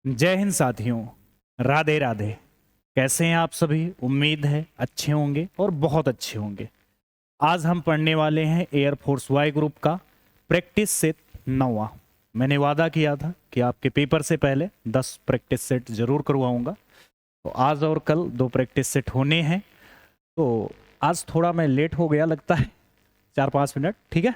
जय हिंद साथियों, राधे राधे। कैसे हैं आप सभी? उम्मीद है अच्छे होंगे और बहुत अच्छे होंगे। आज हम पढ़ने वाले हैं एयरफोर्स वाई ग्रुप का प्रैक्टिस सेट 9वां। मैंने वादा किया था कि आपके पेपर से पहले 10 प्रैक्टिस सेट जरूर करवाऊंगा, तो आज और कल 2 प्रैक्टिस सेट होने हैं। तो आज थोड़ा मैं लेट हो गया लगता है, 4-5 मिनट। ठीक है,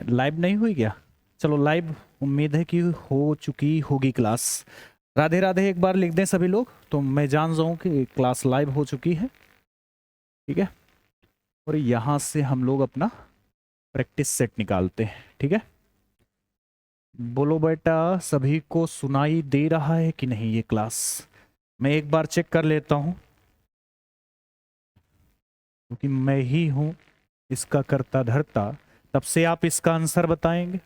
लाइव नहीं हुई क्या? चलो लाइव उम्मीद है कि हो चुकी होगी क्लास। राधे राधे एक बार लिख दें सभी लोग, तो मैं जान जाऊं कि क्लास लाइव हो चुकी है। ठीक है, और यहां से हम लोग अपना प्रैक्टिस सेट निकालते हैं। ठीक है, बोलो बेटा, सभी को सुनाई दे रहा है कि नहीं ये क्लास? मैं एक बार चेक कर लेता हूं, क्योंकि मैं ही हूं इसका करता धरता। तब से आप इसका आंसर बताएंगे,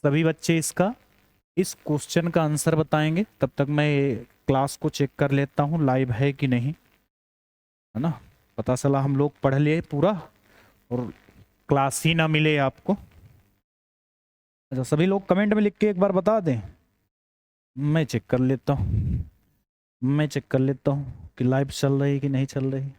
सभी बच्चे इसका इस क्वेश्चन का आंसर बताएंगे। तब तक मैं क्लास को चेक कर लेता हूँ लाइव है कि नहीं, है ना। पता चला हम लोग पढ़ लिए पूरा और क्लास ही ना मिले आपको। अच्छा, सभी लोग कमेंट में लिख के एक बार बता दें। मैं चेक कर लेता हूँ, मैं चेक कर लेता हूँ कि लाइव चल रही है कि नहीं चल रही।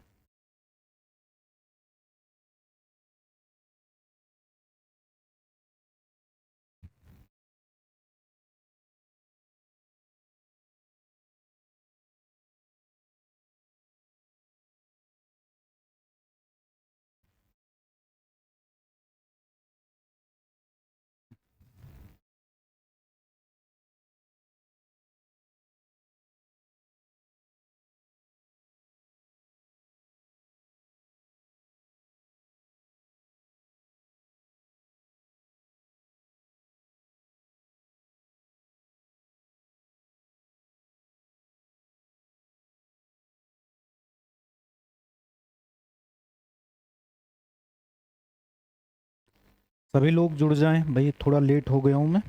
सभी लोग जुड़ जाएं भाई, थोड़ा लेट हो गया हूं मैं।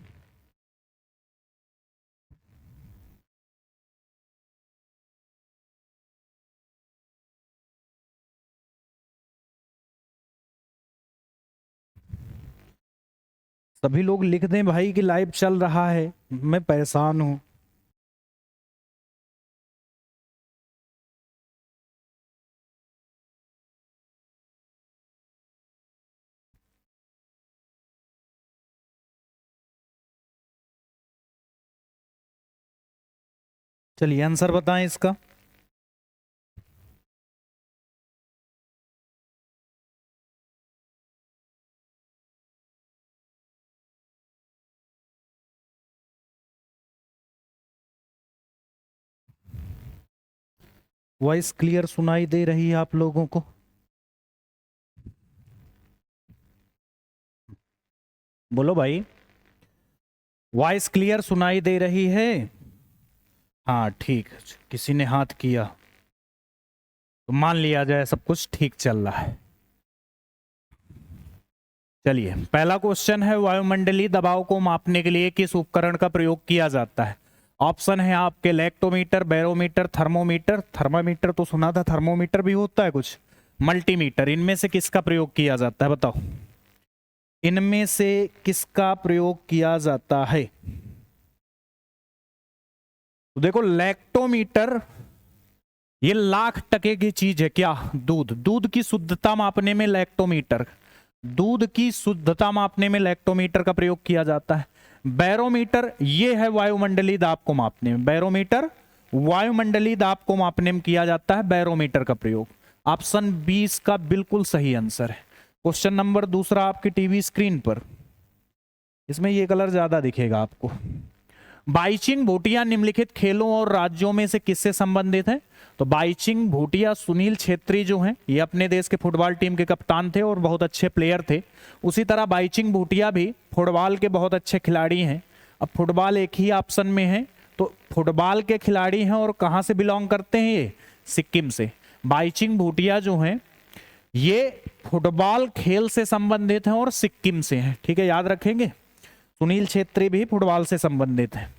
सभी लोग लिख दें भाई कि लाइव चल रहा है, मैं परेशान हूं। चलिए आंसर बताएं इसका। वॉइस क्लियर सुनाई दे रही है आप लोगों को? बोलो भाई, वॉइस क्लियर सुनाई दे रही है? हाँ ठीक, किसी ने हाथ किया तो मान लिया जाए सब कुछ ठीक चल रहा है। चलिए, पहला क्वेश्चन है, वायुमंडलीय दबाव को मापने के लिए किस उपकरण का प्रयोग किया जाता है? ऑप्शन है आपके लेक्टोमीटर, बैरोमीटर, थर्मोमीटर। थर्मामीटर तो सुना था, थर्मोमीटर भी होता है कुछ, मल्टीमीटर। इनमें से किसका प्रयोग किया जाता है बताओ? इनमें से किसका प्रयोग किया जाता है? तो देखो, लैक्टोमीटर ये लाख टके की चीज है। क्या? दूध, दूध की शुद्धता मापने में लैक्टोमीटर, दूध की शुद्धता मापने में लैक्टोमीटर का प्रयोग किया जाता है। बैरोमीटर ये है वायुमंडलीय दाब को मापने में, बैरोमीटर वायुमंडलीय दाब को मापने में किया जाता है बैरोमीटर का प्रयोग। ऑप्शन 20 का बिल्कुल सही आंसर है। क्वेश्चन नंबर दूसरा आपकी टीवी स्क्रीन पर, इसमें ये कलर ज्यादा दिखेगा आपको। बाईचिंग भूटिया निम्नलिखित खेलों और राज्यों में से किससे संबंधित है? तो बाईचिंग भूटिया सुनील छेत्री जो हैं, ये अपने देश के फुटबॉल टीम के कप्तान थे और बहुत अच्छे प्लेयर थे। उसी तरह बाईचिंग भूटिया भी फुटबॉल के बहुत अच्छे खिलाड़ी हैं। अब फुटबॉल एक ही ऑप्शन में है, तो फुटबॉल के खिलाड़ी हैं और कहां से बिलोंग करते हैं ये? सिक्किम से। बाईचिंग भूटिया जो हैं ये फुटबॉल खेल से संबंधित हैं और सिक्किम से हैं। ठीक है, याद रखेंगे। सुनील छेत्री भी फुटबॉल से संबंधित है।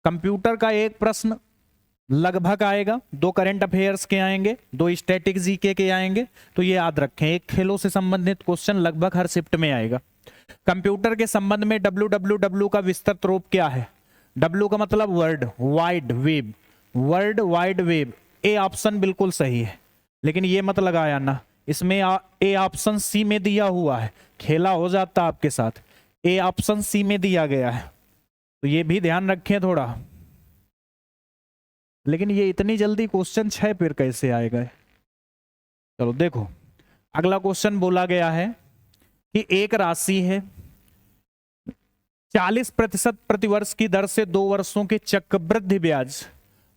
कंप्यूटर का एक प्रश्न लगभग आएगा, 2 करंट अफेयर्स के आएंगे, 2 स्टैटिक जीके के आएंगे। तो ये याद रखें, एक खेलों से संबंधित क्वेश्चन लगभग हर शिफ्ट में आएगा। कंप्यूटर के संबंध में www का विस्तृत रूप क्या है? W का मतलब world wide web, world wide web. A option बिल्कुल सही है, लेकिन ये मत लगाया ना, इसमें ए ऑप्शन सी में दिया हुआ है, खेला हो जाता आपके साथ। ए ऑप्शन सी में दिया गया है, तो ये भी ध्यान रखें थोड़ा। लेकिन ये इतनी जल्दी क्वेश्चन 6 फिर कैसे आएगा? चलो देखो, अगला क्वेश्चन बोला गया है कि एक राशि है 40% प्रतिवर्ष की दर से 2 वर्षों के चक्रवृद्धि ब्याज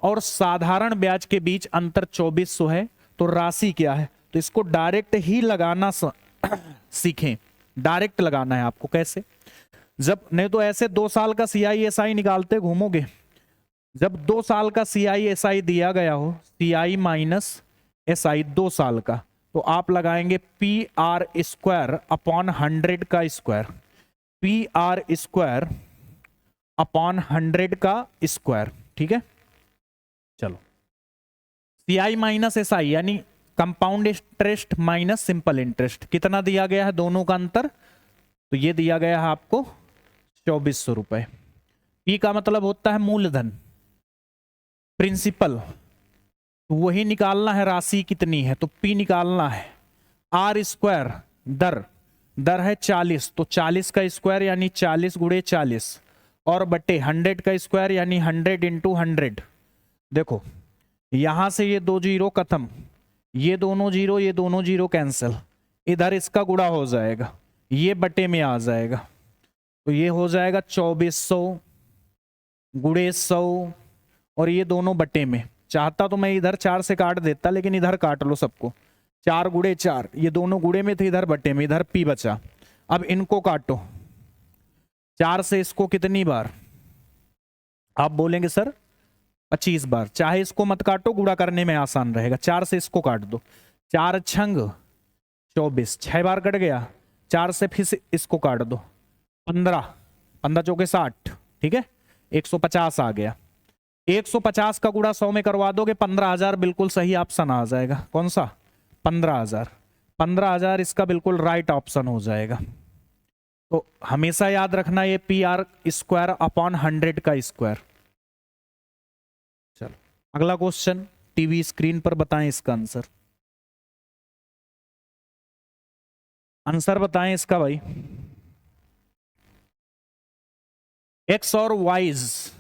और साधारण ब्याज के बीच अंतर 2400 है, तो राशि क्या है? तो इसको डायरेक्ट ही लगाना सीखें, डायरेक्ट लगाना है आपको। कैसे? जब नहीं तो ऐसे 2 साल का CISI निकालते घूमोगे। जब 2 साल का CISI दिया गया हो, CI माइनस SI 2 साल का, तो आप लगाएंगे PR स्क्वायर अपॉन 100 का स्क्वायर, PR स्क्वायर अपॉन 100 का स्क्वायर। ठीक है, चलो CI माइनस SI यानी compound interest minus simple interest, कितना दिया गया है दोनों का अंतर? तो ये दिया गया है आपको 2400 रुपए। P का मतलब होता है मूलधन, प्रिंसिपल, तो वही निकालना है, राशि कितनी है तो P निकालना है। R स्क्वायर दर, दर है 40, तो 40 का स्क्वायर यानी 40 गुणे 40 और बटे 100 का स्क्वायर यानी 100 इंटू 100। देखो यहां से ये 2 जीरो खत्म, ये दोनों जीरो, ये दोनों जीरो कैंसिल, इधर इसका गुणा हो जाएगा, ये बटे में आ जाएगा, तो ये हो जाएगा 2400 गुणे 100 और ये दोनों बटे में। चाहता तो मैं इधर 4 से काट देता, लेकिन इधर काट लो सबको, 4 गुणे 4, ये दोनों गुणे में थे, इधर बटे में, इधर P बचा। अब इनको काटो, 4 से इसको कितनी बार? आप बोलेंगे सर 25 बार, चाहे इसको मत काटो, गुणा करने में आसान रहेगा। 4 से इसको काट दो, 4 छंग 24, 6 बार कट गया। 4 से फिर से इसको काट दो, 15, 15 चौके 60, ठीक है, 150 आ गया। 150 का गुणा 100 में करवा दोगे 15,000, बिल्कुल सही ऑप्शन आ जाएगा। कौन सा? 15,000। 15,000 इसका बिल्कुल राइट ऑप्शन हो जाएगा। तो हमेशा याद रखना ये PR स्क्वायर अपॉन 100 का स्क्वायर। चलो अगला क्वेश्चन टीवी स्क्रीन पर बताएं इसका आंसर, आंसर बताएं इसका भाई। X और Y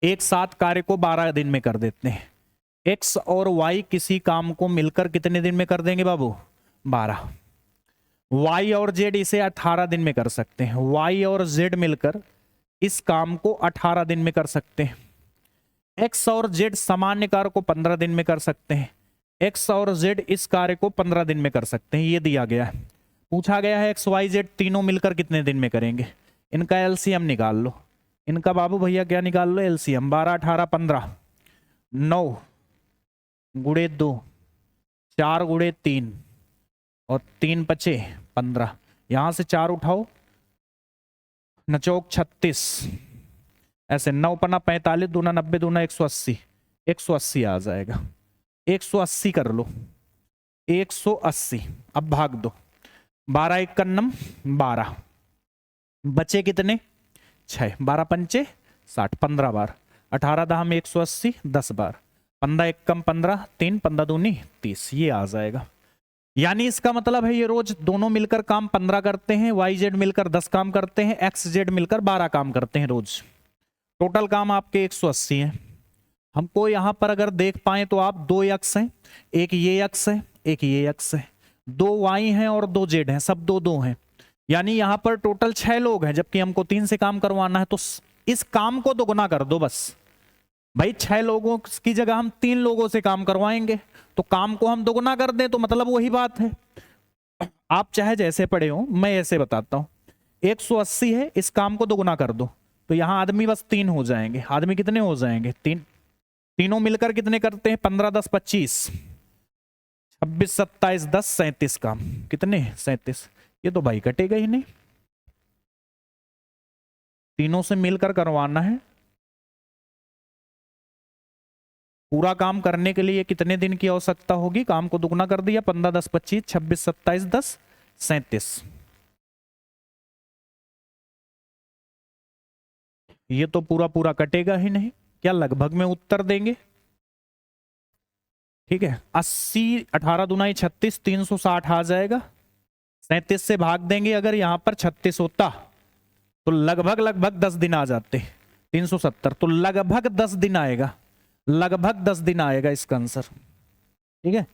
एक साथ कार्य को 12 दिन में कर देते हैं। X और Y किसी काम को मिलकर कितने दिन में कर देंगे बाबू? 12। Y और Z इसे 18 दिन में कर सकते हैं। Y और Z मिलकर इस काम को 18 दिन में कर सकते हैं। X और Z सामान्य कार्य को 15 दिन में कर सकते हैं। X और Z इस कार्य को 15 दिन में कर सकते हैं, ये दिया गया है। पूछा गया है X Y Z तीनों मिलकर कितने दिन में करेंगे। इनका LCM निकाल लो। इनका बाबू भैया क्या निकाल लो? LCM। 12 18 15, 9 गुणे 2, 4 गुणे 3 और 3 पचे 15। यहां से 4 उठाओ, नचौक 36, ऐसे 9 पन्ना 45, दूना 90, दूना 180, 180 आ जाएगा। 180 कर लो, 180। अब भाग दो, 12 1 कन्नम 12, बचे कितने? 6, 12 पंचे 60, 15 बार, 18 दाम 180, 10 बार, 15 1 कम 15, 3 15 दूनी 30, ये आ जाएगा। यानी इसका मतलब है ये रोज दोनों मिलकर काम 15 करते हैं, YZ मिलकर 10 काम करते हैं, XZ मिलकर 12 काम करते हैं रोज। टोटल काम आपके 180 है। हमको यहां पर अगर देख पाए तो आप 2 X हैं, एक ये X है, एक ये X है, 2 Y हैं और 2 Z हैं, सब 2 2 हैं। यानी यहां पर टोटल 6 लोग हैं, जबकि हमको 3 से काम करवाना है। तो इस काम को दोगुना कर दो बस भाई। 6 लोगों की जगह हम 3 लोगों से काम करवाएंगे, तो काम को हम दोगुना कर दें, तो मतलब वही बात है। आप चाहे जैसे पढ़े हो, मैं ऐसे बताता हूं। 180 है, इस काम को दोगुना कर दो, तो यहां आदमी बस 3 हो जाएंगे। आदमी कितने हो जाएंगे? 3। तीनों मिलकर कितने करते हैं? 15 10 25, 26 27 10 37 काम। कितने? 37। ये तो भाई कटेगा ही नहीं, तीनों से मिलकर करवाना है। पूरा काम करने के लिए कितने दिन की आवश्यकता होगी? काम को दुगना कर दिया, 15 10 25, 26 27 10 37। ये तो पूरा पूरा कटेगा ही नहीं, क्या लगभग में उत्तर देंगे? ठीक है, 80 18 दूनाई 36, 360 आ जाएगा। 37 से भाग देंगे, अगर यहां पर 36 होता तो लगभग लगभग 10 दिन आ जाते। 370 तो लगभग 10 दिन आएगा, लगभग 10 दिन आएगा इसका आंसर। ठीक है,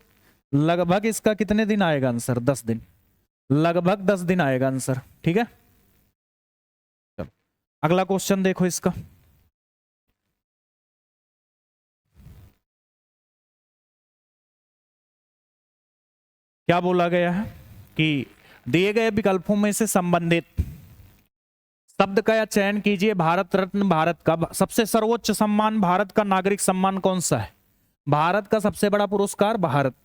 लगभग इसका कितने दिन आएगा आंसर? 10 दिन, लगभग 10 दिन आएगा आंसर। ठीक है, चलो अगला क्वेश्चन देखो इसका। क्या बोला गया है कि दिए गए विकल्पों में से संबंधित शब्द का या चयन कीजिए। भारत रत्न भारत का सबसे सर्वोच्च सम्मान, भारत का नागरिक सम्मान कौन सा है? भारत का सबसे बड़ा पुरस्कार भारत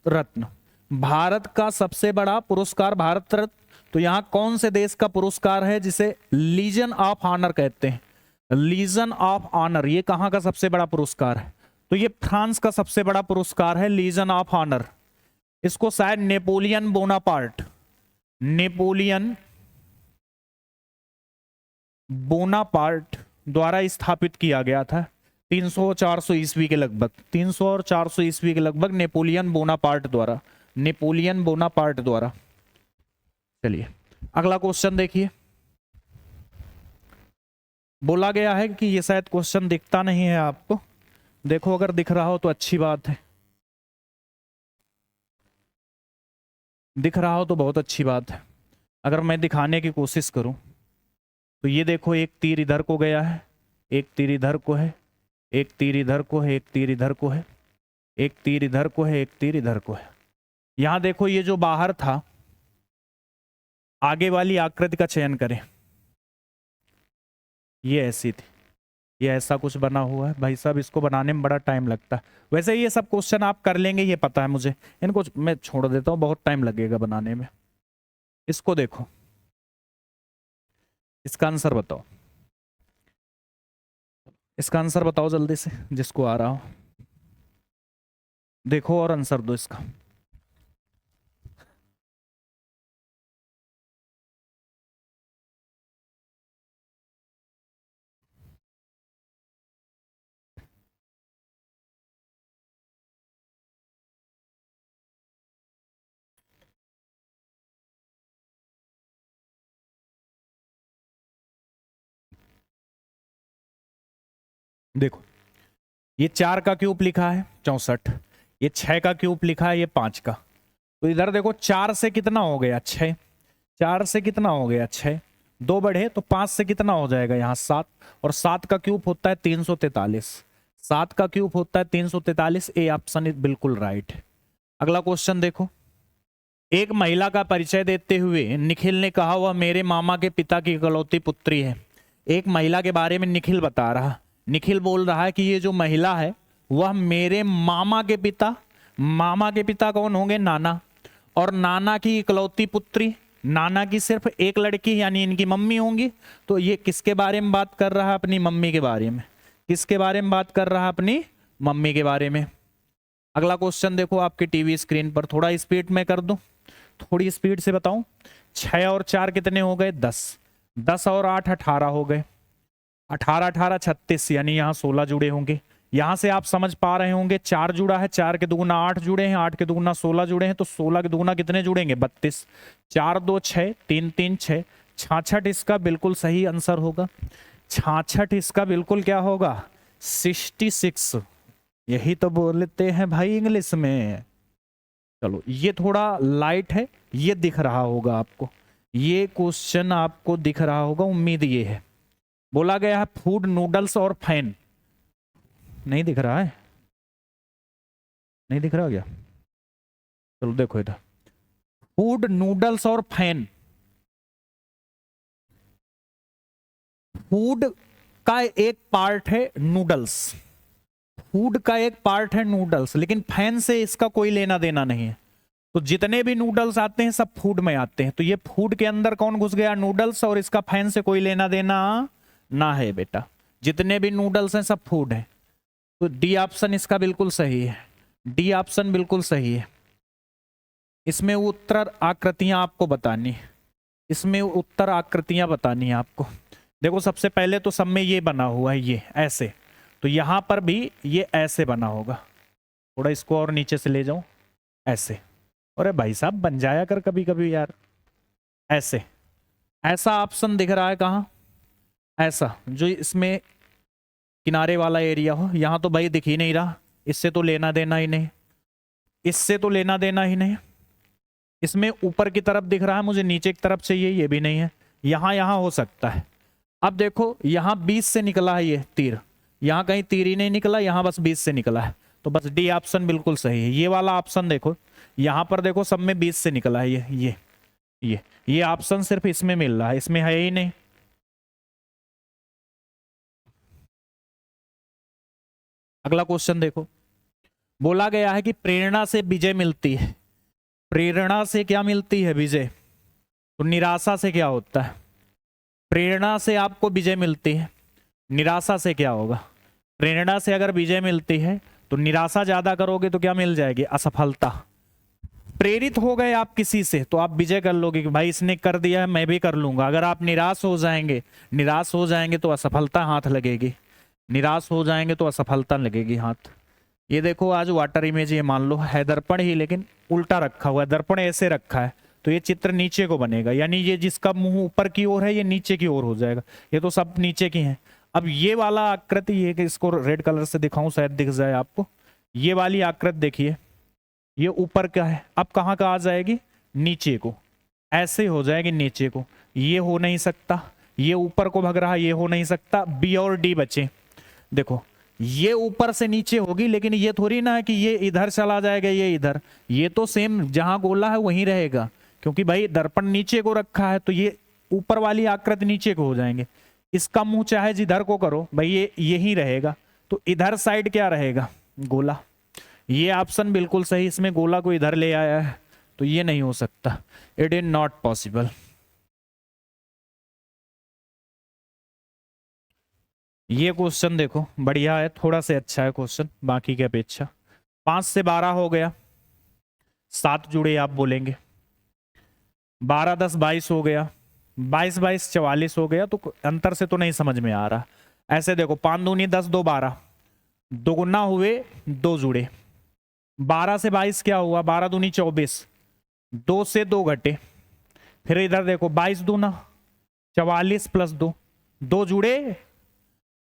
रत्न, भारत का सबसे बड़ा पुरस्कार भारत रत्न। तो यहां कौन से देश का पुरस्कार है जिसे लीजन ऑफ ऑनर कहते हैं? लीजन ऑफ ऑनर, ये कहां का सबसे बड़ा पुरस्कार है? तो ये फ्रांस का सबसे बड़ा पुरस्कार है, लीजन ऑफ ऑनर। इसको शायद नेपोलियन बोनापार्ट, नेपोलियन बोनापार्ट द्वारा स्थापित किया गया था 300-400 ईस्वी के लगभग, 300 और 400 ईस्वी के लगभग, नेपोलियन बोनापार्ट द्वारा, नेपोलियन बोनापार्ट द्वारा। चलिए अगला क्वेश्चन देखिए। बोला गया है कि ये शायद क्वेश्चन दिखता नहीं है आपको, देखो अगर दिख रहा हो तो अच्छी बात है, दिख रहा हो तो बहुत अच्छी बात है। अगर मैं दिखाने की कोशिश करूं तो ये देखो, एक तीर इधर को गया है, एक तीर इधर को है, एक तीर इधर को है, एक तीर इधर को है, एक तीर इधर को है, एक तीर इधर को है। यहां देखो ये जो बाहर था, आगे वाली आकृति का चयन करें, ये ऐसी थी, ये ऐसा कुछ बना हुआ है। भाई साहब इसको बनाने में बड़ा टाइम लगता है। वैसे ये सब क्वेश्चन आप कर लेंगे, ये पता है मुझे, इनको मैं छोड़ देता हूँ, बहुत टाइम लगेगा बनाने में। इसको देखो, इसका आंसर बताओ, इसका आंसर बताओ जल्दी से, जिसको आ रहा हो देखो और आंसर दो इसका। देखो ये 4 का क्यूब लिखा है 64, ये 6 का क्यूब लिखा है, ये 5 का। तो इधर देखो 4 से कितना हो गया 6, 4 से कितना हो गया 6, 2 बढ़े तो 5 से कितना हो जाएगा यहाँ 7, और 7 का क्यूब होता है 343, 7 का क्यूब होता है 343। ए ऑप्शन बिल्कुल राइट है। अगला क्वेश्चन देखो। एक महिला का परिचय देते हुए निखिल ने कहा वह मेरे मामा के पिता की इकलौती पुत्री है। एक महिला के बारे में निखिल बता रहा, निखिल बोल रहा है कि ये जो महिला है वह मेरे मामा के पिता, मामा के पिता कौन होंगे? नाना, और नाना की इकलौती पुत्री, नाना की सिर्फ एक लड़की यानी इनकी मम्मी होंगी। तो ये किसके बारे में बात कर रहा है? अपनी मम्मी के बारे में। किसके बारे में बात कर रहा है? अपनी मम्मी के बारे में। अगला क्वेश्चन देखो आपके टीवी स्क्रीन पर, थोड़ा स्पीड में कर दूं, थोड़ी स्पीड से बताऊं। 6 और 4 कितने हो गए? 10, 10 और 8 18 हो गए, 18 18 36, यानी यहाँ 16 जुड़े होंगे। यहां से आप समझ पा रहे होंगे 4 जुड़ा है, 4 के दुगुना 8 जुड़े हैं, 8 के दुगुना 16 जुड़े हैं, तो 16 के दुगुना कितने जुड़ेंगे? 32, 4 2 6, 3 3 6, 66 इसका बिल्कुल सही आंसर होगा। 66 इसका बिल्कुल क्या होगा? 66। यही तो बोलते हैं भाई इंग्लिश में। चलो ये थोड़ा लाइट है, ये दिख रहा होगा आपको, ये क्वेश्चन आपको दिख रहा होगा, उम्मीद ये है। बोला गया है फूड, नूडल्स और फैन। नहीं दिख रहा है? नहीं दिख रहा क्या? चलो देखो इधर, फूड, नूडल्स और फैन। फूड का एक पार्ट है नूडल्स, फूड का एक पार्ट है नूडल्स, लेकिन फैन से इसका कोई लेना देना नहीं है। तो जितने भी नूडल्स आते हैं सब फूड में आते हैं, तो ये फूड के अंदर कौन घुस गया? नूडल्स, और इसका फैन से कोई लेना देना ना है बेटा। जितने भी नूडल्स हैं सब फूड है। तो डी ऑप्शन इसका बिल्कुल सही है, डी ऑप्शन बिल्कुल सही है। इसमें उत्तर आकृतियां आपको बतानी है, इसमें उत्तर आकृतियां बतानी है आपको। देखो सबसे पहले तो सब में ये बना हुआ है, ये ऐसे, तो यहां पर भी ये ऐसे बना होगा। थोड़ा इसको और नीचे से ले जाऊं, ऐसे। अरे भाई साहब बन जाया कर कभी कभी यार, ऐसे। ऐसा ऑप्शन दिख रहा है कहाँ? ऐसा जो इसमें किनारे वाला एरिया हो। यहां तो भाई दिख ही नहीं रहा, इससे तो लेना देना ही नहीं, इससे तो लेना देना ही नहीं। इसमें ऊपर की तरफ दिख रहा है, मुझे नीचे की तरफ चाहिए, ये भी नहीं है। यहां यहां हो सकता है। अब देखो यहां 20 से निकला है ये तीर, यहां कहीं तीर ही नहीं निकला, यहां बस 20 से निकला है, तो बस डी ऑप्शन बिल्कुल सही है। ये वाला ऑप्शन देखो, यहां पर देखो सब में 20 से निकला है ये ऑप्शन सिर्फ इसमें मिल रहा है, इसमें है ही नहीं। अगला क्वेश्चन देखो, बोला गया है कि प्रेरणा से विजय मिलती है। प्रेरणा से क्या मिलती है? विजय। तो निराशा से क्या होता है? प्रेरणा से आपको विजय मिलती है, निराशा से क्या होगा? प्रेरणा से अगर विजय मिलती है तो निराशा ज्यादा करोगे तो क्या मिल जाएगी? असफलता। प्रेरित हो गए आप किसी से तो आप विजय कर लोगे कि भाई इसने कर दिया है मैं भी कर लूंगा। अगर आप निराश हो जाएंगे तो असफलता हाथ लगेगी, निराश हो जाएंगे तो असफलता लगेगी हाथ। ये देखो आज वाटर इमेज, ये मान लो है दर्पण ही लेकिन उल्टा रखा हुआ है, दर्पण ऐसे रखा है तो ये चित्र नीचे को बनेगा, यानी ये जिसका मुंह ऊपर की ओर है ये नीचे की ओर हो जाएगा। ये तो सब नीचे की हैं। अब ये वाला आकृति, ये कि इसको रेड कलर से दिखाऊं शायद दिख जाए आपको, ये वाली आकृति देखिए, ये ऊपर का है, अब कहाँ का आ जाएगी? नीचे को, ऐसे हो जाएगी नीचे को। ये हो नहीं सकता, ये ऊपर को भग रहा, ये हो नहीं सकता। बी और डी बचे। देखो ये ऊपर से नीचे होगी, लेकिन ये थोड़ी ना है कि ये इधर चला जाएगा ये इधर, ये तो सेम जहां गोला है वहीं रहेगा, क्योंकि भाई दर्पण नीचे को रखा है तो ये ऊपर वाली आकृति नीचे को हो जाएंगे। इसका मुंह चाहे जिधर को करो भाई ये यही रहेगा, तो इधर साइड क्या रहेगा? गोला। ये ऑप्शन बिल्कुल सही, इसमें गोला को इधर ले आया है तो ये नहीं हो सकता, इट इज नॉट पॉसिबल। ये क्वेश्चन देखो बढ़िया है, थोड़ा से अच्छा है क्वेश्चन बाकी की अपेक्षा। 5 से 12 हो गया, 7 जुड़े आप बोलेंगे, 12 10 22 हो गया, 22 22 44 हो गया, तो अंतर से तो नहीं समझ में आ रहा। ऐसे देखो 5 दूनी 10 2 12, दोगुना हुए 2 जुड़े, 12 से 22 क्या हुआ? 12 दूनी 24, 2 से 2 घटे। फिर इधर देखो 22 दूना 44 प्लस 2, 2 जुड़े,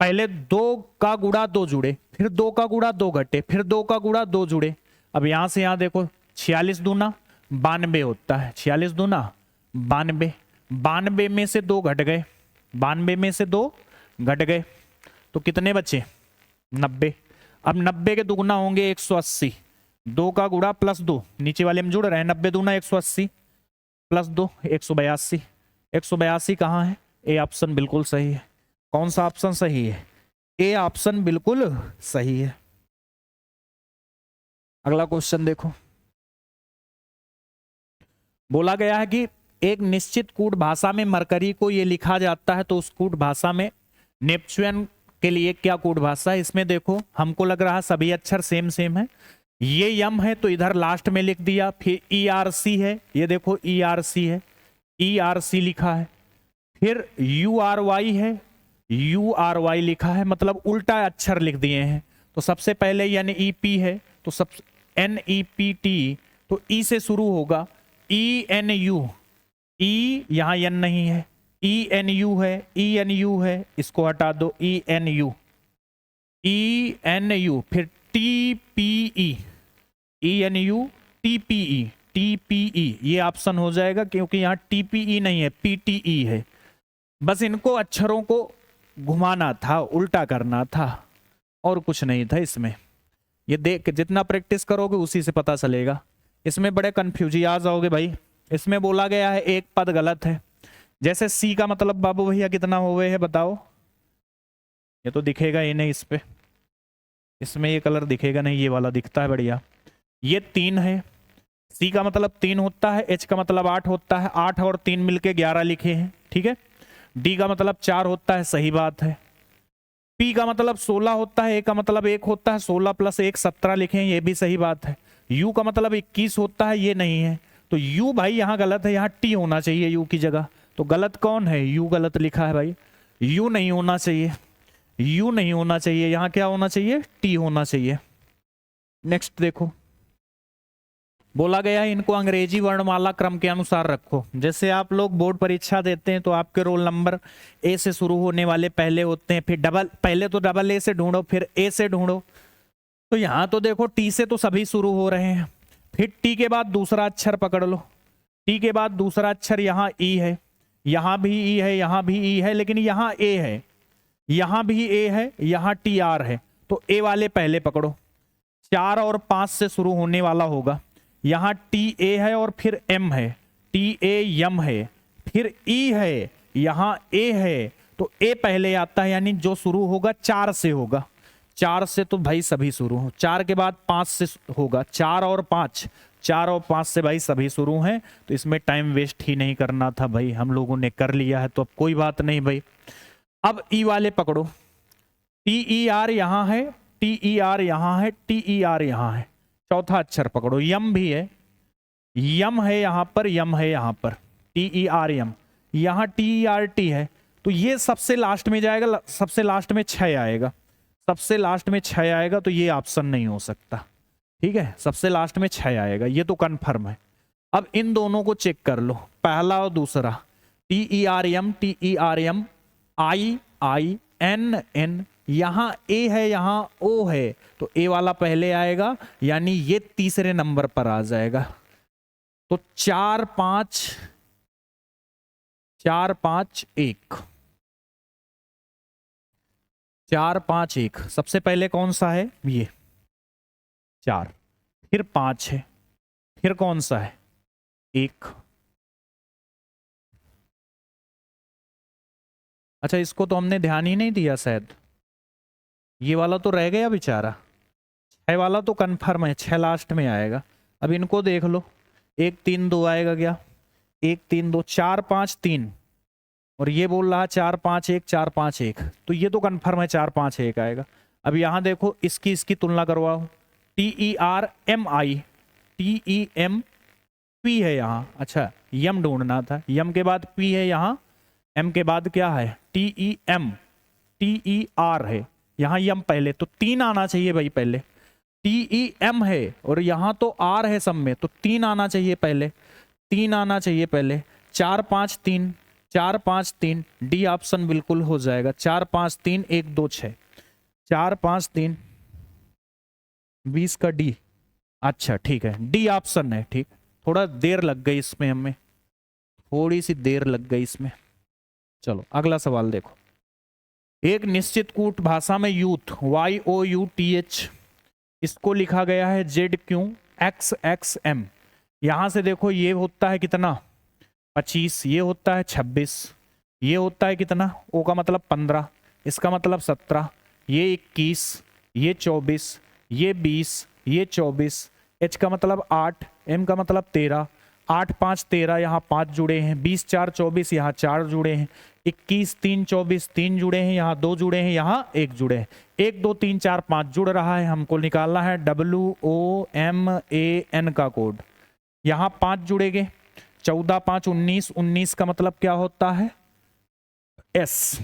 पहले 2 का गुणा 2 जुड़े, फिर 2 का गुणा 2 घटे, फिर 2 का गुणा 2 जुड़े। अब यहां से यहां देखो 46 दूना 92 होता है, 46 दूना 92, 92 में से 2 घट गए, 92 में से 2 घट गए, तो कितने बचे? 90। अब 90 के दुगुना होंगे 180, 2 का गुणा प्लस 2, नीचे वाले में जुड़ रहे हैं, 90 दूना 180 प्लस 2 182। 182 कहाँ है? ए ऑप्शन बिल्कुल सही है। कौन सा ऑप्शन सही है? ए ऑप्शन बिल्कुल सही है। अगला क्वेश्चन देखो, बोला गया है कि एक निश्चित कूट भाषा में मरकरी को ये लिखा जाता है, तो उस कूट भाषा में नेपच्यून के लिए क्या कूट भाषा है? इसमें देखो हमको लग रहा है सभी अक्षर सेम सेम है। ये यम है तो इधर लास्ट में लिख दिया, फिर ERC है, ये देखो ERC है, ERC लिखा है, फिर URY है, URY लिखा है, मतलब उल्टा अक्षर लिख दिए हैं। तो सबसे पहले NEP है तो सब NEPT, तो ई से शुरू होगा, ENU, ई यहां एन नहीं है, ENU है, ENU है, इसको हटा दो, ENU, ENU, फिर TPE, ENU TPE, TPE, ये ऑप्शन हो जाएगा क्योंकि यहां TPE नहीं है, PTE है। बस इनको अक्षरों को घुमाना था, उल्टा करना था, और कुछ नहीं था इसमें। ये देख जितना प्रैक्टिस करोगे उसी से पता चलेगा। इसमें बड़े कंफ्यूज आ जाओगे भाई। इसमें बोला गया है एक पद गलत है, जैसे सी का मतलब बाबू भैया कितना हुए है बताओ? ये तो दिखेगा ही नहीं, इस पे इसमें ये कलर दिखेगा नहीं, ये वाला दिखता है बढ़िया। ये 3 है, सी का मतलब 3 होता है, एच का मतलब 8 होता है, 8 और 3 मिलके 11 लिखे हैं, ठीक है। डी का मतलब 4 होता है, सही बात है। पी का मतलब 16 होता है, ए का मतलब 1 होता है, 16 + 1 17 लिखे हैं, ये भी सही बात है। यू का मतलब 21 होता है, ये नहीं है, तो यू भाई यहाँ गलत है, यहाँ टी होना चाहिए यू की जगह, तो गलत कौन है? यू गलत लिखा है भाई। यू नहीं होना चाहिए, यू नहीं होना चाहिए, यहां क्या होना चाहिए, टी होना चाहिए। नेक्स्ट देखो, बोला गया है इनको अंग्रेजी वर्णमाला क्रम के अनुसार रखो। जैसे आप लोग बोर्ड परीक्षा देते हैं तो आपके रोल नंबर ए से शुरू होने वाले पहले होते हैं, फिर पहले तो डबल ए से ढूंढो, फिर ए से ढूंढो। तो यहां तो देखो टी से तो सभी शुरू हो रहे हैं, फिर टी के बाद दूसरा अक्षर पकड़ लो, टी के बाद दूसरा अक्षर यहाँ ई है, यहां भी ई है, यहां भी ई है, लेकिन यहाँ ए है, यहां भी ए है, यहां टी आर है, तो ए वाले पहले पकड़ो। 4 और 5 से शुरू होने वाला होगा, यहां टी ए है और फिर एम है, टी ए यम है, फिर ई है, यहां ए है, तो ए पहले आता है, यानी जो शुरू होगा 4 से होगा। 4 से तो भाई सभी शुरू हो, 4 के बाद 5 से होगा, 4 और 5, 4 और 5 से भाई सभी शुरू हैं। तो इसमें टाइम वेस्ट ही नहीं करना था भाई, हम लोगों ने कर लिया है तो अब कोई बात नहीं भाई। अब ई वाले पकड़ो, टी ई आर यहां है, टी ई आर यहां है, टी ई आर यहां है, चौथा अक्षर पकड़ो, यम भी है, यम है यहां पर, यम है यहां पर, टी ई आर यम, यहां टी ई आर टी है, तो ये सबसे लास्ट में जाएगा, सबसे लास्ट में 6 आएगा, सबसे लास्ट में 6 आएगा, तो ये ऑप्शन नहीं हो सकता। ठीक है, सबसे लास्ट में 6 आएगा, ये तो कंफर्म है। अब इन दोनों को चेक कर लो, पहला और दूसरा, T E R M, T E R M, I I N N, यहां ए है यहां ओ है, तो ए वाला पहले आएगा, यानी ये तीसरे नंबर पर आ जाएगा। तो 4 5 4 5 1, 4 5 1, सबसे पहले कौन सा है, ये 4, फिर 5 है, फिर कौन सा है, 1। अच्छा, इसको तो हमने ध्यान ही नहीं दिया शायद, ये वाला तो रह गया बेचारा। 6 वाला तो कंफर्म है, 6 लास्ट में आएगा। अब इनको देख लो, 1 3 2 आएगा क्या, 1 3 2, 4 5 3, और ये बोल रहा 4 5 1, 4 5 1, तो ये तो कंफर्म है 4 5 1 आएगा। अब यहाँ देखो, इसकी तुलना करवाओ, टी ई आर एम आई, टी ई एम पी है यहाँ, अच्छा यम ढूंढना था, यम के बाद पी है यहाँ, एम के बाद क्या है, T E M, T E R है, यहाँ यम पहले, तो 3 आना चाहिए भाई पहले, टी ई एम है और यहाँ तो आर है सब में, तो 3 आना चाहिए पहले, 3 आना चाहिए पहले। 4 5 3, 4 5 3, डी ऑप्शन बिल्कुल हो जाएगा, 4 5 3 1 2 6, 4 5 3 20 का डी, अच्छा ठीक है, डी ऑप्शन है। ठीक, थोड़ा देर लग गई इसमें, हमें थोड़ी सी देर लग गई इसमें। चलो अगला सवाल देखो, एक निश्चित कूट भाषा में यूथ, YOUTH, इसको लिखा गया है ZQXXM। यहां से देखो, ये होता है कितना, 25, ये होता है 26, ये होता है कितना, O का मतलब 15, इसका मतलब 17, ये 21, ये 24, ये 20, ये 24, H का मतलब 8, M का मतलब 13, 8 5 13, यहाँ 5 जुड़े हैं, 20 4 24, यहाँ 4 जुड़े हैं, 21 3 24, 3 जुड़े हैं, यहाँ 2 जुड़े हैं, यहाँ 1 जुड़े हैं, 1 2 3 4 5 जुड़ रहा है, हमको निकालना है WOMAN का कोड। यहाँ 5 जुड़ेंगे, 14 5 19, 19 का मतलब क्या होता है, S,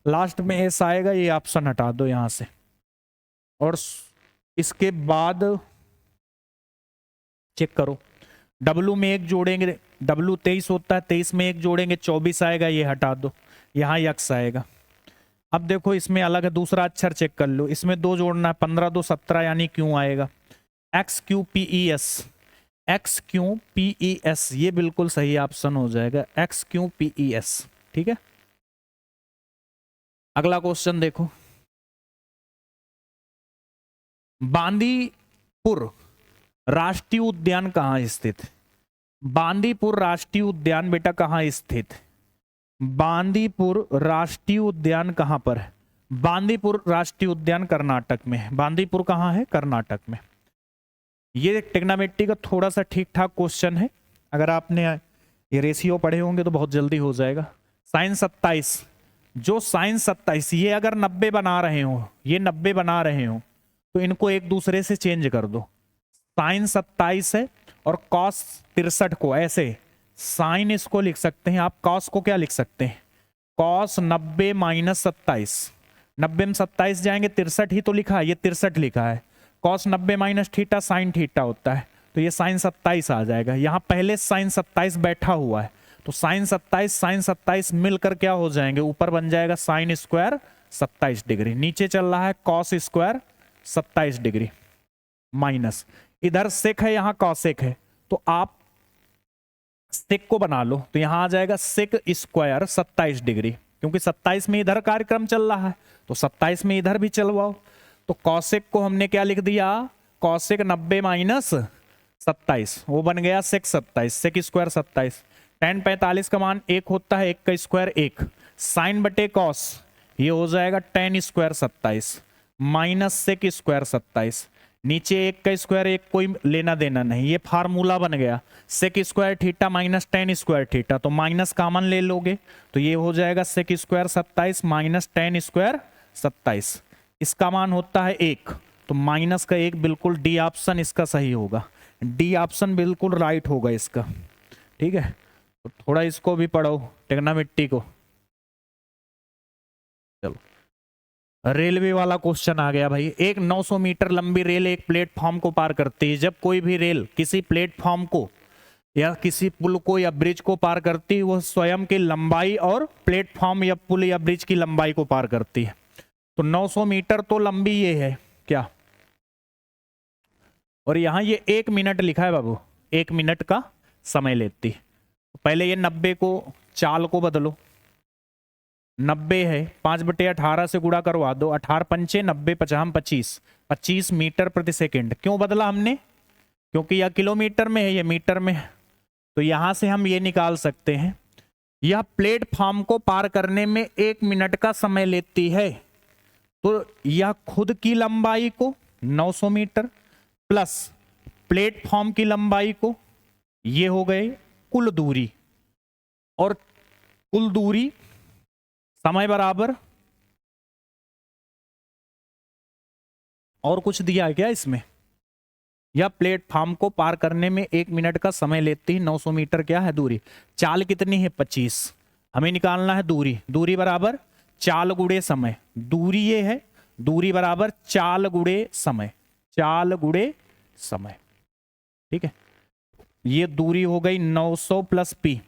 लास्ट में S आएगा, ये ऑप्शन हटा दो यहां से। और इसके बाद चेक करो, W में 1 जोड़ेंगे, W 23 होता है, 23 में 1 जोड़ेंगे 24 आएगा, ये हटा दो, यहाँ X आएगा। अब देखो इसमें अलग है, दूसरा अक्षर चेक कर लो, इसमें 2 जोड़ना है, 15 2 17, यानी Q आएगा, XQPES, XQPES, ये बिल्कुल सही ऑप्शन हो जाएगा, XQPES। ठीक है, अगला क्वेश्चन देखो, बांदीपुर राष्ट्रीय उद्यान कहाँ स्थित, बांदीपुर राष्ट्रीय उद्यान बेटा कहाँ स्थित, बांदीपुर राष्ट्रीय उद्यान कहाँ पर है, बांदीपुर राष्ट्रीय उद्यान कर्नाटक में है, बांदीपुर कहाँ है, कर्नाटक में। ये ट्रिग्नोमेट्री का थोड़ा सा ठीक ठाक क्वेश्चन है, अगर आपने ये रेशियो पढ़े होंगे तो बहुत जल्दी हो जाएगा। साइन 27, जो साइन 27, ये अगर 90 बना रहे हो, ये 90 बना रहे हो, तो इनको एक दूसरे से चेंज कर दो, साइन 27 है और कॉस 63 को ऐसे, साइन इसको लिख सकते हैं आप, कॉस को क्या लिख सकते हैं, कॉस 90 माइनस 27, 90 में 27 जाएंगे, 63 ही तो लिखा है, ये 63 लिखा है। Cos 90 minus theta sine theta होता है, तो ये साइन 27 आ जाएगा। यहाँ पहले साइन 27 बैठा हुआ है, तो साइन 27 मिलकर क्या हो जाएंगे, ऊपर बन जाएगा साइन स्क्वायर 27 डिग्री, नीचे चल रहा है कॉस स्क्वायर 27 डिग्री माइनस, इधर सेक है यहाँ कॉसेक है, तो आप सेक को बना लो, तो यहां आ जाएगा सेक स्क्वायर 27 डिग्री, क्योंकि 27 में इधर कार्यक्रम चल रहा है, तो 27 में इधर भी चलवाओ। तो कॉसेक को हमने क्या लिख दिया, कॉसेक 90 माइनस 27, वो बन गया सेक 27, सेक स्क्वायर 27। tan 45 का मान 1 होता है, 1 का स्क्वायर 1, साइन बटे कॉस ये हो जाएगा tan square 27 minus sec square 27, नीचे 1 का स्क्वायर 1 कोई लेना देना नहीं, ये फार्मूला बन गया sec square theta minus tan square theta, तो माइनस कॉमन ले लोगे तो ये हो जाएगा sec square 27 minus tan square 27, इसका मान होता है 1, तो माइनस का 1 बिल्कुल डी ऑप्शन इसका सही होगा, डी ऑप्शन बिल्कुल राइट होगा इसका। ठीक है, तो थोड़ा इसको भी पढ़ो टेक्नोमेट्री को। चलो रेलवे वाला क्वेश्चन आ गया भाई। एक 900 मीटर लंबी रेल एक प्लेटफॉर्म को पार करती है। जब कोई भी रेल किसी प्लेटफॉर्म को या किसी पुल को या ब्रिज को पार करती है, वह स्वयं की लंबाई और प्लेटफॉर्म या पुल या ब्रिज की लंबाई को पार करती है। तो 900 मीटर तो लंबी ये है क्या, और यहां ये 1 मिनट लिखा है बाबू, 1 मिनट का समय लेती है। पहले ये 90 को चाल को बदलो, 90 है 5/18 से गुणा करवा दो, 18 पंचे 90 50 25, 25 मीटर प्रति सेकंड। क्यों बदला हमने, क्योंकि यह किलोमीटर में है, ये मीटर में है, तो यहां से हम ये निकाल सकते हैं यह प्लेटफॉर्म को पार करने में 1 मिनट का समय लेती है। तो यह खुद की लंबाई को 900 मीटर प्लस प्लेटफॉर्म की लंबाई को, ये हो गए कुल दूरी, और कुल दूरी समय बराबर और कुछ दिया है क्या इसमें, यह प्लेटफॉर्म को पार करने में 1 मिनट का समय लेती है। 900 मीटर क्या है दूरी, चाल कितनी है 25, हमें निकालना है दूरी, दूरी बराबर चाल गुणे समय, दूरी ये है, दूरी बराबर चाल गुणे समय, चाल गुणे समय। ठीक है, ये दूरी हो गई 900 प्लस पी,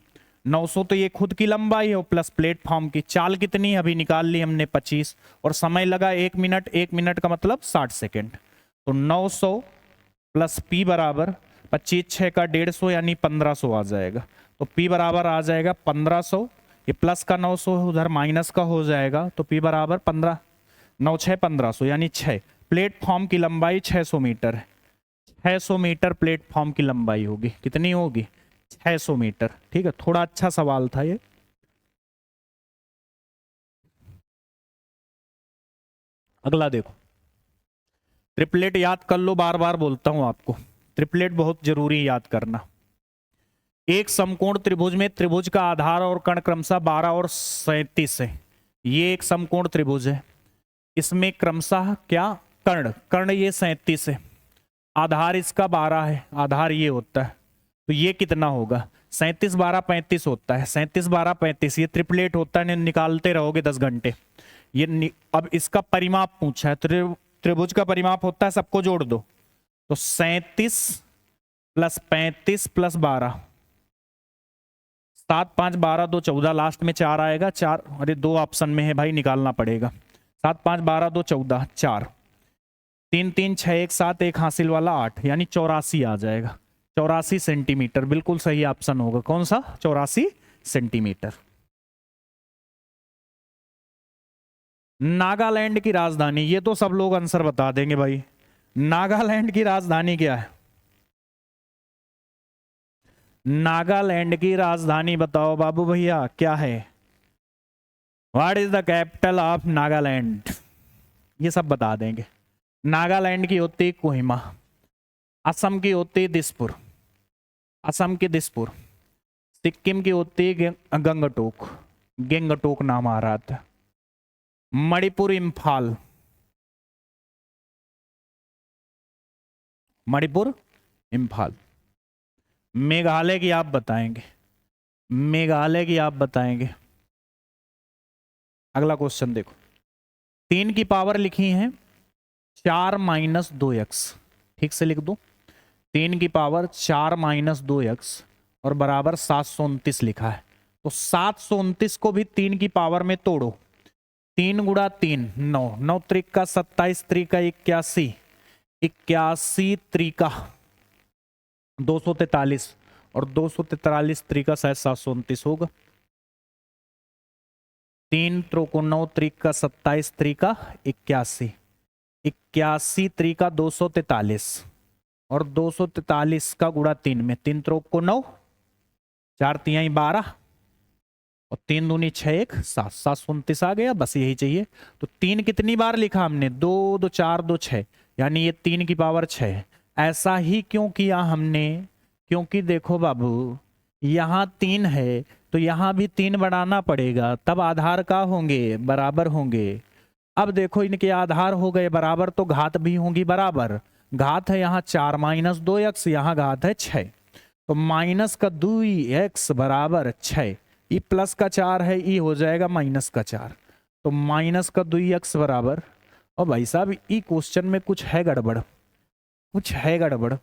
900 तो ये खुद की लंबाई है प्लस प्लेटफॉर्म की, चाल कितनी अभी निकाल ली हमने 25, और समय लगा 1 मिनट, 1 मिनट का मतलब 60 सेकेंड। तो 900 प्लस पी बराबर 25 6 का 150 यानी 1500 आ जाएगा। तो पी बराबर आ जाएगा 1500, ये प्लस का 900 उधर माइनस का हो जाएगा, तो पी बराबर 15 9 6 1500 यानी 6। प्लेटफॉर्म की लंबाई 600 मीटर है, 600 मीटर प्लेटफॉर्म की लंबाई होगी, कितनी होगी 600 मीटर। ठीक है, थोड़ा अच्छा सवाल था ये। अगला देखो, ट्रिपलेट याद कर लो, बार बार बोलता हूं आपको, ट्रिपलेट बहुत जरूरी याद करना। एक समकोण त्रिभुज में त्रिभुज का आधार और कर्ण क्रमशः 12 और 37 है। ये एक समकोण त्रिभुज है, इसमें क्रमशः क्या कर्ण, कर्ण ये 37 है, आधार इसका 12 है, आधार ये होता है, तो ये कितना होगा 37 12 35 होता है, 37 12 35, ये ट्रिपलेट होता है, निकालते रहोगे 10 घंटे। ये अब इसका परिमाप पूछा है, त्रिभुज का परिमाप होता है, सबको जोड़ दो, तो 37 प्लस 35 प्लस 12, 7 5 12 2 14, लास्ट में 4 आएगा, 4 अरे 2 ऑप्शन में है भाई, निकालना पड़ेगा, 7 5 12 2 14 4, 3 3 6 1 7 1 हासिल वाला 8, यानी 84 आ जाएगा, 84 सेंटीमीटर बिल्कुल सही ऑप्शन होगा। कौन सा 84 सेंटीमीटर। नागालैंड की राजधानी, ये तो सब लोग आंसर बता देंगे भाई, नागालैंड की राजधानी क्या है, नागालैंड की राजधानी बताओ बाबू भैया क्या है, what is the capital of Nagaland, ये सब बता देंगे। नागालैंड की होती कोहिमा, असम की होती दिसपुर, असम की दिसपुर, सिक्किम की होती गंगटोक, गेंगटोक नाम आ रहा था, मणिपुर इम्फाल, मणिपुर इम्फाल, मेघालय की आप बताएंगे, मेघालय की आप बताएंगे, अगला क्वेश्चन देखो, 3 की पावर लिखी है 4 माइनस 2x, ठीक से लिख दो, 3 की पावर 4 माइनस 2x और बराबर 729 लिखा है। तो 729 को भी 3 की पावर में तोड़ो, 3 गुणा 3 9, 9 त्रिका 27, त्रिका 81, 81 त्रिका 243 और 243 त्रिका शायद 729 होगा। 3 त्रिको 9 त्रिका 27, त्रिका 81, 81 त्रिका 243 और 243 का गुणा 3 में, 3 त्रिको 9, 4 तिहाई 12 और 3 दूनी 6, 1 7, 729 आ गया, बस यही चाहिए। तो 3 कितनी बार लिखा हमने, 2 2 4 2 6, यानी ये 3 की पावर 6। ऐसा ही क्यों किया हमने, क्योंकि देखो बाबू यहाँ 3 है तो यहाँ भी 3 बढ़ाना पड़ेगा, तब आधार का होंगे, बराबर होंगे। अब देखो इनके आधार हो गए बराबर तो घात भी होंगी बराबर। घात है यहाँ 4 माइनस 2x, यहाँ घात है 6, तो माइनस का 2x बराबर 6, ई प्लस का 4 है, ई हो जाएगा माइनस का 4, तो माइनस का 2x बराबर। और भाई साहब ई क्वेश्चन में कुछ है गड़बड़, कुछ है गड़बड़।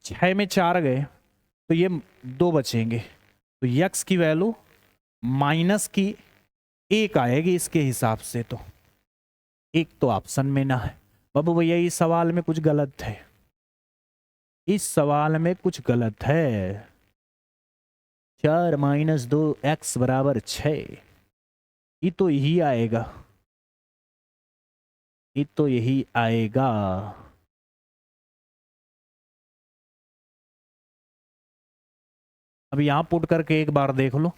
6 में 4 गए तो ये 2 बचेंगे, तो x की वैल्यू माइनस की 1 आएगी इसके हिसाब से। तो एक तो ऑप्शन में ना है बाबू भैया, इस सवाल में कुछ गलत है, इस सवाल में कुछ गलत है। 4 माइनस 2x बराबर 6, ये तो यही आएगा, ये तो यही आएगा। अब यहां पुट करके एक बार देख लो,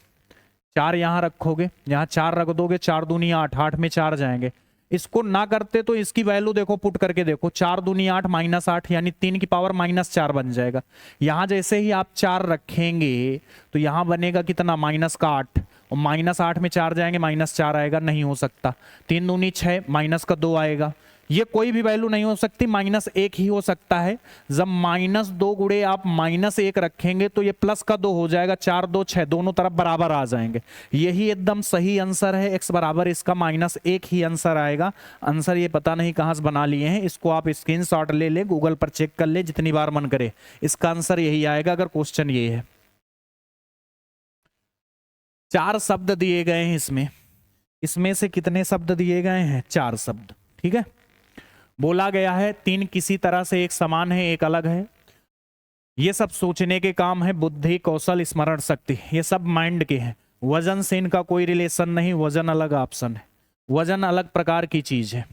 4 यहां रखोगे, यहां 4 रख दोगे, 4 दूनी 8, 8 में 4 जाएंगे। इसको ना करते तो इसकी वैल्यू देखो, पुट करके देखो, 4 दूनी 8 माइनस 8, यानी 3 की पावर माइनस 4 बन जाएगा। यहां जैसे ही आप 4 रखेंगे तो यहां बनेगा कितना, माइनस का 8, और माइनस 8 में 4 जाएंगे, माइनस 4 आएगा, नहीं हो सकता। 3 दूनी 6, माइनस का 2 आएगा, ये कोई भी वैल्यू नहीं हो सकती, माइनस 1 ही हो सकता है। जब माइनस 2 गुणे आप माइनस 1 रखेंगे तो ये प्लस का 2 हो जाएगा, 4 2 6, दोनों तरफ बराबर आ जाएंगे। यही एकदम सही आंसर है, x बराबर इसका माइनस 1 ही आंसर आएगा। आंसर ये पता नहीं कहां से बना लिए हैं, इसको आप स्क्रीनशॉट ले ले, गूगल पर चेक कर ले, जितनी बार मन करे, इसका आंसर यही आएगा अगर क्वेश्चन ये है। 4 शब्द दिए गए हैं इसमें, इसमें से कितने शब्द दिए गए हैं, 4 शब्द, ठीक है। बोला गया है 3 किसी तरह से एक समान है, एक अलग है। ये सब सोचने के काम है, बुद्धि, कौशल, स्मरण शक्ति, ये सब माइंड के हैं। वजन से इनका कोई रिलेशन नहीं, वजन अलग ऑप्शन है, वजन अलग प्रकार की चीज है।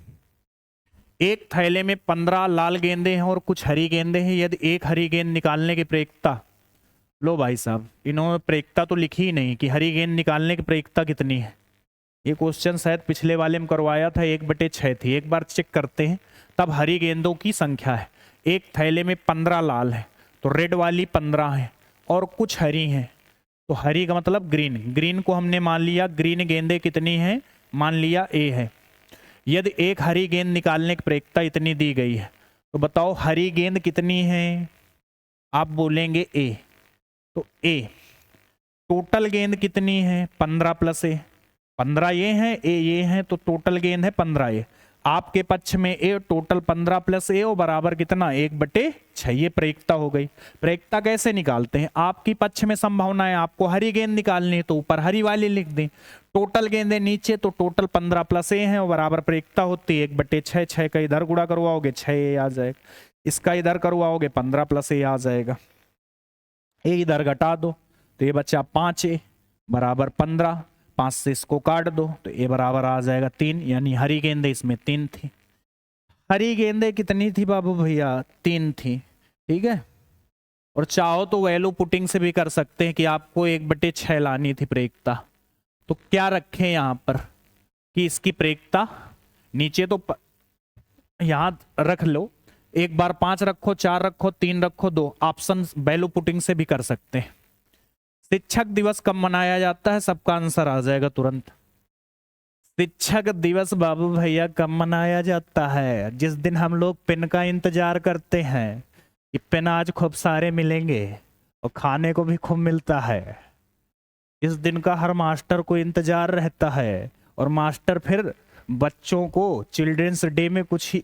एक थैले में 15 लाल गेंदे हैं और कुछ हरी गेंदे हैं, यदि एक हरी गेंद निकालने की प्रयोक्ता, लो भाई साहब इन्होंने प्रयोक्ता तो लिखी ही नहीं कि हरी गेंद निकालने की प्रयोक्ता कितनी है। ये क्वेश्चन शायद पिछले वाले में करवाया था, 1/6 थी, एक बार चेक करते हैं। तब हरी गेंदों की संख्या है, एक थैले में 15 लाल है, तो रेड वाली 15 है और कुछ हरी हैं, तो हरी का मतलब ग्रीन, ग्रीन को हमने मान लिया, ग्रीन गेंदे कितनी हैं, मान लिया A है। यदि एक हरी गेंद निकालने की प्रयोक्ता इतनी दी गई है, तो बताओ हरी गेंद कितनी है, आप बोलेंगे A, तो A। टोटल गेंद कितनी है, 15 प्लस A, 15 ये है, A ये है, तो टोटल गेंद है 15 A। आपके पक्ष में A, टोटल 15 प्लस A और बराबर कितना, 1/6। ये प्रयोक्ता हो गई। प्रयोक्ता कैसे निकालते हैं, आपकी पक्ष में संभावना है, आपको हरी गेंद निकालनी है तो ऊपर हरी वाली लिख दें, टोटल गेंदे नीचे, तो टोटल 15 प्लस A है और बराबर प्रयोक्ता होती है 1/6। 6 का इधर गुणा करवाओगे 6A आ जाएगा, इसका इधर करवाओगे 15 प्लस A आ जाएगा, A इधर घटा दो तो ये बच्चा 5A बराबर 15, 5 से इसको काट दो तो A बराबर आ जाएगा 3, यानी हरी गेंदे इसमें 3 थी। हरी गेंदे कितनी थी बाबू भैया, 3 थी, ठीक है। और चाहो तो वैल्यू पुटिंग से भी कर सकते हैं कि आपको 1/6 लानी थी प्रयोक्ता, तो क्या रखें यहां पर कि इसकी प्रयोक्ता नीचे तो यहां रख लो, एक बार 5 रखो, 4 रखो, 3 रखो, 2 ऑप्शन वैल्यू पुटिंग से भी कर सकते हैं। शिक्षक दिवस कब मनाया जाता है, सबका आंसर आ जाएगा तुरंत। शिक्षक दिवस बाबू भैया कब मनाया जाता है, जिस दिन हम लोग पेन का इंतजार करते हैं कि पेन आज खूब सारे मिलेंगे और खाने को भी खूब मिलता है, इस दिन का हर मास्टर को इंतजार रहता है, और मास्टर फिर बच्चों को चिल्ड्रंस डे में कुछ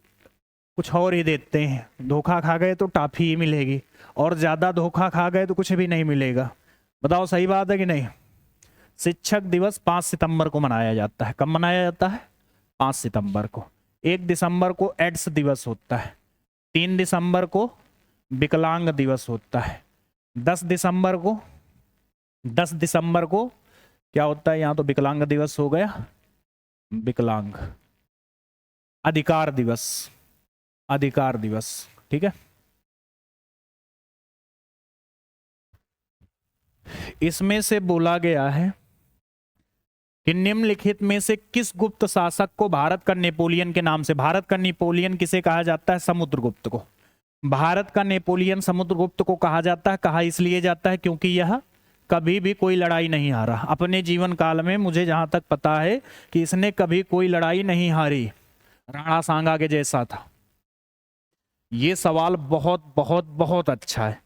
और ही देते हैं। धोखा खा गए तो टॉफी ही मिलेगी, और ज़्यादा धोखा खा गए तो कुछ भी नहीं मिलेगा। बताओ सही बात है कि नहीं? शिक्षक दिवस 5 सितंबर को मनाया जाता है। कब मनाया जाता है? 5 सितंबर को। 1 दिसंबर को एड्स दिवस होता है। 3 दिसंबर को विकलांग दिवस होता है। 10 दिसंबर को क्या होता है? यहाँ तो विकलांग दिवस हो गया, विकलांग अधिकार दिवस, अधिकार दिवस। ठीक है, इसमें से बोला गया है कि निम्नलिखित में से किस गुप्त शासक को भारत का नेपोलियन के नाम से, भारत का नेपोलियन किसे कहा जाता है? समुद्रगुप्त को। भारत का नेपोलियन समुद्रगुप्त को कहा जाता है। कहा इसलिए जाता है क्योंकि यह कभी भी कोई लड़ाई नहीं हारा अपने जीवन काल में। मुझे जहां तक पता है कि इसने कभी कोई लड़ाई नहीं हारी, राणा सांगा के जैसा था। ये सवाल बहुत बहुत बहुत अच्छा है।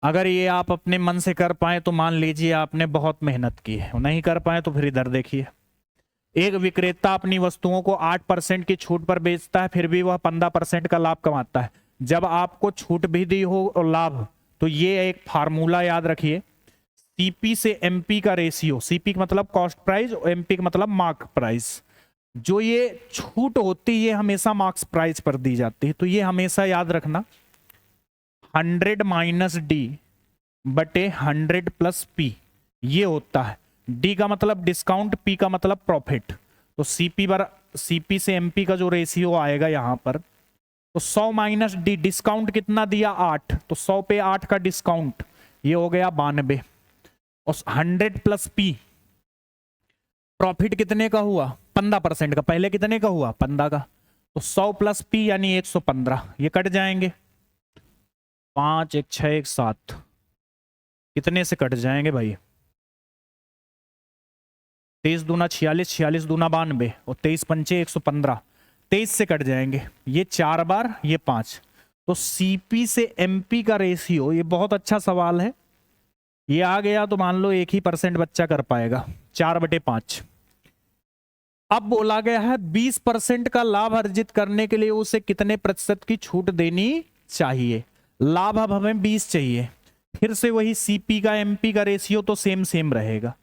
अगर ये आप अपने मन से कर पाए तो मान लीजिए आपने बहुत मेहनत की है, नहीं कर पाए तो फिर इधर देखिए। एक विक्रेता अपनी वस्तुओं को 8% की छूट पर बेचता है, फिर भी वह 15% का लाभ कमाता है। जब आपको छूट भी दी हो और लाभ, तो ये एक फार्मूला याद रखिए, सीपी से एमपी का रेशियो। सीपी का मतलब कॉस्ट प्राइस और एमपी का मतलब मार्क प्राइस। जो ये छूट होती है हमेशा मार्क्स प्राइस पर दी जाती है, तो ये हमेशा याद रखना 100 माइनस डी बटे 100 प्लस पी, ये होता है। डी का मतलब डिस्काउंट, पी का मतलब प्रॉफिट। तो सीपी से एमपी का जो रेशियो आएगा यहां पर, तो 100 माइनस डी, डिस्काउंट कितना दिया? 8, तो 100 पे 8 का डिस्काउंट, ये हो गया 92। और 100 प्लस पी, प्रॉफिट कितने का हुआ? 15% का। पहले कितने का हुआ? 15 का। तो 100 प्लस पी यानी 115, ये कट जाएंगे। 5 1 6 1 7, कितने से कट जाएंगे भाई? 23 दूना 46, 46 दूना 92, और 23 पंचे 115, 23 से कट जाएंगे। ये 4 बार, ये 5। तो सीपी से एमपी का रेशियो, ये बहुत अच्छा सवाल है। ये आ गया तो मान लो 1% बच्चा कर पाएगा, 4/5। अब बोला गया है 20% का लाभ अर्जित करने के लिए उसे कितने प्रतिशत की छूट देनी चाहिए? लाभ अब हमें 20 चाहिए। फिर से वही सीपी का एमपी का रेशियो तो सेम रहेगा।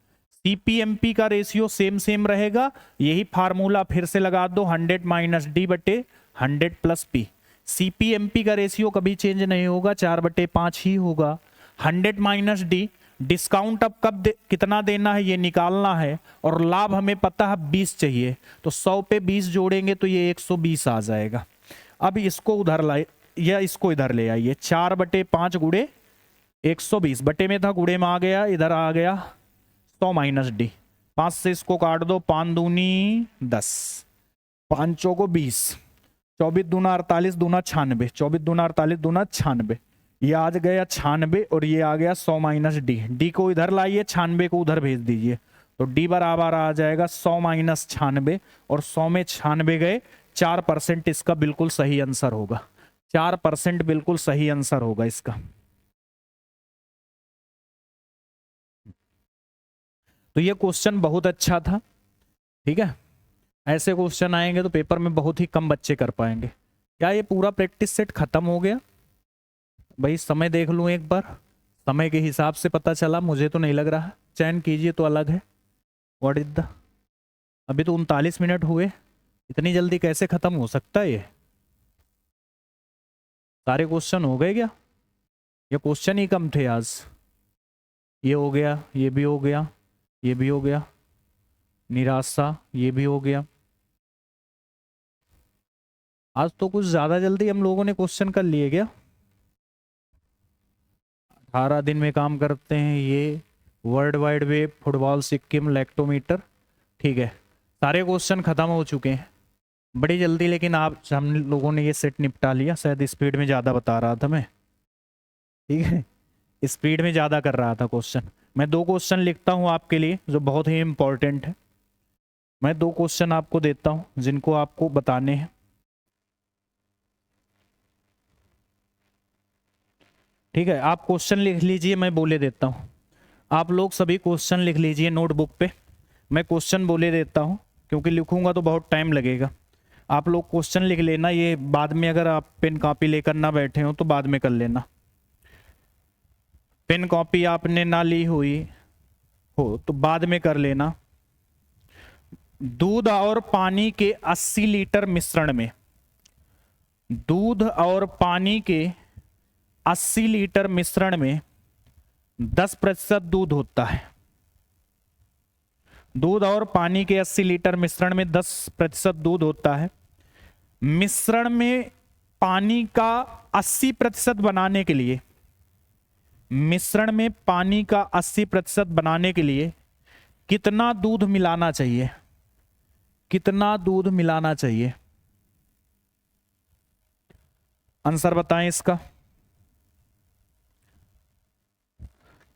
सीपी एमपी का रेशियो सेम रहेगा। यही फार्मूला फिर से लगा दो, 100 माइनस डी बटे 100 प्लस पी। सीपी एमपी का रेशियो कभी चेंज नहीं होगा, 4/5 ही होगा। 100 माइनस डी, डिस्काउंट अब कितना देना है ये निकालना है, और लाभ हमें पता है 20 चाहिए, तो 100 पे 20 जोड़ेंगे तो ये 120 आ जाएगा। अब इसको उधर लाए या इसको इधर ले आइए, 4/5 गुड़े 120, बटे में था गुड़े में आ गया, इधर आ गया 100 माइनस डी। 5 से इसको काट दो, 5 दूनी 10, 5 को 20, 24 दूना 48 दूना 96, 24 दूना 48 दूना 96, ये आज गया 96, और ये आ गया 100 माइनस डी। डी को इधर लाइए, 96 को उधर भेज दीजिए, तो डी बराबर आ जाएगा 100 माइनस 96, और 100 में 96 गए, 4% इसका बिल्कुल सही आंसर होगा। 4% बिल्कुल सही आंसर होगा इसका। तो ये क्वेश्चन बहुत अच्छा था। ठीक है, ऐसे क्वेश्चन आएंगे तो पेपर में बहुत ही कम बच्चे कर पाएंगे। क्या ये पूरा प्रैक्टिस सेट खत्म हो गया? भाई समय देख लूं एक बार, समय के हिसाब से पता चला, मुझे तो नहीं लग रहा। चयन कीजिए तो अलग है। व्हाट इज द, अभी तो 39 मिनट हुए, इतनी जल्दी कैसे खत्म हो सकता है? ये सारे क्वेश्चन हो गए क्या? ये क्वेश्चन ही कम थे आज। ये हो गया, ये भी हो गया, ये भी हो गया, निराशा ये भी हो गया। आज तो कुछ ज्यादा जल्दी हम लोगों ने क्वेश्चन कर लिए क्या? 18 दिन में काम करते हैं ये, world wide web, football Sikkim, lactometer. ठीक है, सारे क्वेश्चन खत्म हो चुके हैं बड़ी जल्दी, लेकिन आप हम लोगों ने ये सेट निपटा लिया। शायद स्पीड में ज़्यादा बता रहा था मैं। ठीक है, स्पीड में ज़्यादा कर रहा था क्वेश्चन। मैं 2 क्वेश्चन लिखता हूँ आपके लिए जो बहुत ही इंपॉर्टेंट है। मैं 2 क्वेश्चन आपको देता हूँ जिनको आपको बताने हैं। ठीक है, आप क्वेश्चन लिख लीजिए, मैं बोले देता हूँ। आप लोग सभी क्वेश्चन लिख लीजिए नोटबुक पे। मैं क्वेश्चन बोले देता हूँ, क्योंकि लिखूंगा तो बहुत टाइम लगेगा। आप लोग क्वेश्चन लिख लेना, ये बाद में अगर आप पेन कॉपी लेकर ना बैठे हो तो बाद में कर लेना। पेन कॉपी आपने ना ली हुई हो तो बाद में कर लेना। दूध और पानी के 80 लीटर मिश्रण में, दूध और पानी के 80 लीटर मिश्रण में 10% दूध होता है। दूध और पानी के 80 लीटर मिश्रण में 10% दूध होता है। मिश्रण में पानी का 80% बनाने के लिए, मिश्रण में पानी का 80% बनाने के लिए कितना दूध मिलाना चाहिए? कितना दूध मिलाना चाहिए? आंसर बताएं इसका।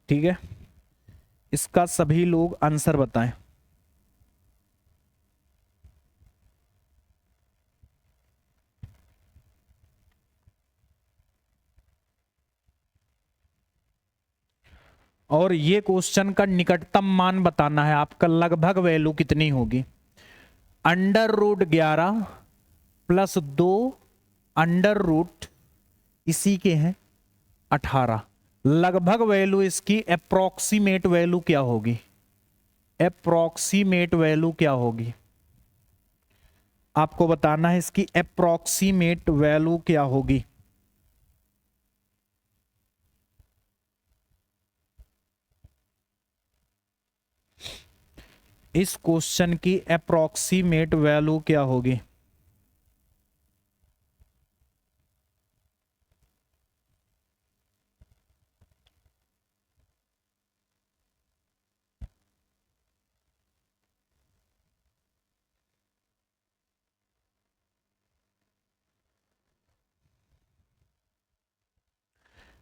ठीक है, इसका सभी लोग आंसर बताएं। और ये क्वेश्चन का निकटतम मान बताना है आपका, लगभग वैल्यू कितनी होगी। √11 + 2 अंडर रूट इसी के हैं 18। लगभग वैल्यू इसकी अप्रोक्सीमेट वैल्यू क्या होगी? अप्रोक्सीमेट वैल्यू क्या होगी आपको बताना है, इसकी अप्रोक्सीमेट वैल्यू क्या होगी। इस क्वेश्चन की अप्रोक्सीमेट वैल्यू क्या होगी?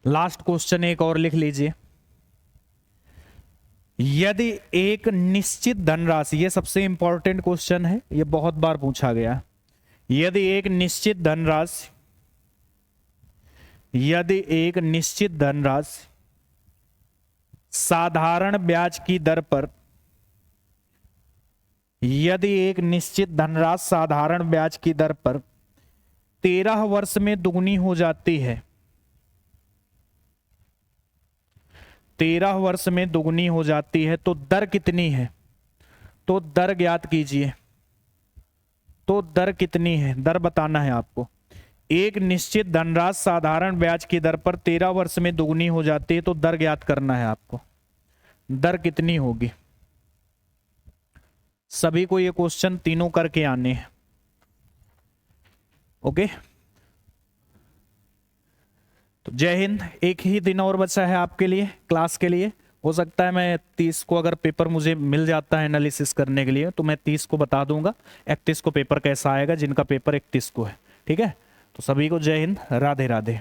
लास्ट क्वेश्चन एक और लिख लीजिए। यदि एक निश्चित धनराशि, ये सबसे इंपॉर्टेंट क्वेश्चन है, ये बहुत बार पूछा गया। यदि एक निश्चित धनराशि, यदि एक निश्चित धनराशि साधारण ब्याज की दर पर, यदि एक निश्चित धनराशि साधारण ब्याज की दर पर 13 वर्ष में दुगनी हो जाती है, 13 वर्ष में दुगनी हो जाती है, तो दर कितनी है? तो दर ज्ञात कीजिए। तो दर कितनी है, दर बताना है आपको। एक निश्चित धनराशि साधारण ब्याज की दर पर 13 वर्ष में दुगनी हो जाती है, तो दर ज्ञात करना है आपको। दर कितनी होगी? सभी को ये क्वेश्चन तीनों करके आने हैं। ओके, तो जय हिंद। एक ही दिन और बचा है आपके लिए, क्लास के लिए। हो सकता है मैं 30 को, अगर पेपर मुझे मिल जाता है एनालिसिस करने के लिए, तो मैं 30 को बता दूंगा 31 को पेपर कैसा आएगा, जिनका पेपर 31 को है। ठीक है, तो सभी को जय हिंद, राधे राधे।